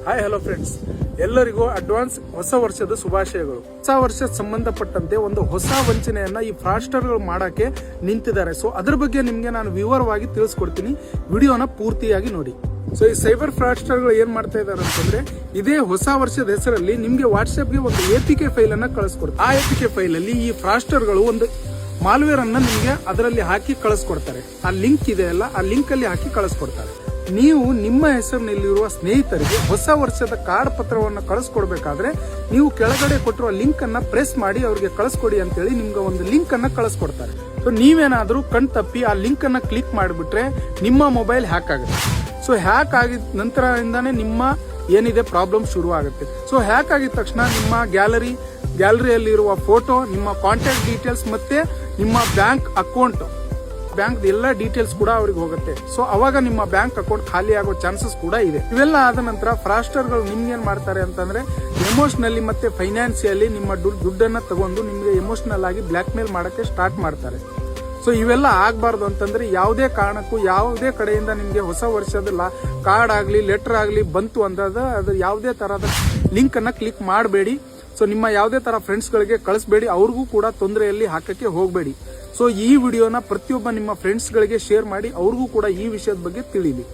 Hi hello friends, ಎಲ್ಲರಿಗೂ advance ಹೊಸ ವರ್ಷದ ಶುಭಾಶಯಗಳು. ಹೊಸ ವರ್ಷದ ಸಂಬಂಧಪಟ್ಟಂತೆ ಒಂದು ಹೊಸ ವಂಚನೆಯನ್ನ ಈ ಫ್ರಾಡ್ಸ್ಟರ್ಗಳು ಮಾಡಕ್ಕೆ ನಿಂತಿದ್ದಾರೆ. ಸೊ ಅದ್ರ ಬಗ್ಗೆ ನಿಮ್ಗೆ ನಾನು ವಿವರವಾಗಿ ತಿಳಿಸ್ಕೊಡ್ತೀನಿ. ವಿಡಿಯೋನ ಪೂರ್ತಿಯಾಗಿ ನೋಡಿ. ಸೊ ಈ ಸೈಬರ್ ಫ್ರಾಡ್ಸ್ಟರ್ಗಳು ಏನ್ ಮಾಡ್ತಾ ಇದಾರೆ ಅಂತಂದ್ರೆ, ಇದೇ ಹೊಸ ವರ್ಷದ ಹೆಸರಲ್ಲಿ ನಿಮ್ಗೆ ವಾಟ್ಸ್ಆಪ್ಗೆ ಒಂದು APK ಫೈಲ್ ಅನ್ನ ಕಳಿಸ್ಕೊಡ್ತಾರೆ. ಆ APK ಫೈಲ್ ಅಲ್ಲಿ ಈ ಫ್ರಾಡ್ಸ್ಟರ್ಗಳು ಒಂದು ಮಾಲ್ವೇರ್ ಅನ್ನ ನಿಮ್ಗೆ ಅದರಲ್ಲಿ ಹಾಕಿ ಕಳಿಸ್ಕೊಡ್ತಾರೆ. ಆ ಲಿಂಕ್ ಇದೆ ಅಲ್ಲ, ಆ ಲಿಂಕ್ ಅಲ್ಲಿ ಹಾಕಿ ಕಳಿಸ್ಕೊಡ್ತಾರೆ. ನೀವು ನಿಮ್ಮ ಹೆಸರಿನಲ್ಲಿರುವ ಸ್ನೇಹಿತರಿಗೆ ಹೊಸ ವರ್ಷದ ಕಾರ್ಡ್ ಪತ್ರವನ್ನು ಕಳಿಸ್ಕೊಡ್ಬೇಕಾದ್ರೆ ನೀವು ಕೆಳಗಡೆ ಕೊಟ್ಟಿರುವ ಲಿಂಕ್ ಅನ್ನ ಪ್ರೆಸ್ ಮಾಡಿ ಅವ್ರಿಗೆ ಕಳಿಸ್ಕೊಡಿ ಅಂತೇಳಿ ನಿಮ್ಗೆ ಒಂದು ಲಿಂಕ್ ಅನ್ನ ಕಳಿಸ್ಕೊಡ್ತಾರೆ. ಸೊ ನೀವೇನಾದ್ರೂ ಕಣ್ ತಪ್ಪಿ ಆ ಲಿಂಕ್ ಅನ್ನ ಕ್ಲಿಕ್ ಮಾಡಿಬಿಟ್ರೆ ನಿಮ್ಮ ಮೊಬೈಲ್ ಹ್ಯಾಕ್ ಆಗುತ್ತೆ. ಸೊ ಹ್ಯಾಕ್ ಆಗಿದ ನಂತರದಿಂದಾನೇ ನಿಮ್ಮ ಏನಿದೆ ಪ್ರಾಬ್ಲಮ್ ಶುರು ಆಗುತ್ತೆ. ಸೊ ಹ್ಯಾಕ್ ಆಗಿದ ತಕ್ಷಣ ನಿಮ್ಮ ಗ್ಯಾಲರಿಯಲ್ಲಿರುವ ಫೋಟೋ, ನಿಮ್ಮ ಕಾಂಟ್ಯಾಕ್ಟ್ ಡೀಟೇಲ್ಸ್ ಮತ್ತೆ ನಿಮ್ಮ ಬ್ಯಾಂಕ್ ಅಕೌಂಟ್, ಬ್ಯಾಂಕ್ ಎಲ್ಲ ಡೀಟೇಲ್ಸ್ ಕೂಡ ಅವ್ರಿಗೆ ಹೋಗುತ್ತೆ. ಸೊ ಅವಾಗ ನಿಮ್ಮ ಬ್ಯಾಂಕ್ ಅಕೌಂಟ್ ಖಾಲಿ ಆಗೋ ಚಾನ್ಸಸ್ ಕೂಡ ಇದೆ. ಇವೆಲ್ಲ ಆದ ನಂತರ ಫ್ರಾಡ್ಸ್ಟರ್ಗಳು ನಿಮ್ಗೆ ಏನ್ ಮಾಡ್ತಾರೆ ಅಂತಂದ್ರೆ, ಎಮೋಷನಲಿ ಮತ್ತೆ ಫೈನಾನ್ಸಿಯಲಿ ನಿಮ್ಮ ದುಡ್ಡನ್ನ ತಗೊಂಡು ನಿಮ್ಗೆ ಎಮೋಷನಲ್ ಆಗಿ ಬ್ಲಾಕ್ ಮೇಲ್ ಮಾಡಕ್ಕೆ ಸ್ಟಾರ್ಟ್ ಮಾಡ್ತಾರೆ. ಸೊ ಇವೆಲ್ಲ ಆಗ್ಬಾರ್ದು ಅಂತಂದ್ರೆ ಯಾವುದೇ ಕಾರಣಕ್ಕೂ ಯಾವುದೇ ಕಡೆಯಿಂದ ನಿಮ್ಗೆ ಹೊಸ ವರ್ಷದ ಕಾರ್ಡ್ ಆಗ್ಲಿ ಲೆಟರ್ ಆಗ್ಲಿ ಬಂತು ಅಂದಾಗ ಅದು ಯಾವುದೇ ತರಹದ ಲಿಂಕ್ ಅನ್ನ ಕ್ಲಿಕ್ ಮಾಡಬೇಡಿ. ಸೊ ನಿಮ್ಮ ಯಾವುದೇ ತರ ಫ್ರೆಂಡ್ಸ್ ಗಳಿಗೆ ಕಳಿಸಬೇಡಿ, ಅವ್ರಿಗೂ ಕೂಡ ತೊಂದರೆಯಲ್ಲಿ ಹಾಕಕ್ಕೆ ಹೋಗಬೇಡಿ. ಸೊ ಈ ವಿಡಿಯೋನ ಪ್ರತಿಯೊಬ್ಬ ನಿಮ್ಮ ಫ್ರೆಂಡ್ಸ್ ಗಳಿಗೆ ಶೇರ್ ಮಾಡಿ, ಅವ್ರಿಗೂ ಕೂಡ ಈ ವಿಷಯದ ಬಗ್ಗೆ ತಿಳಿಲಿ.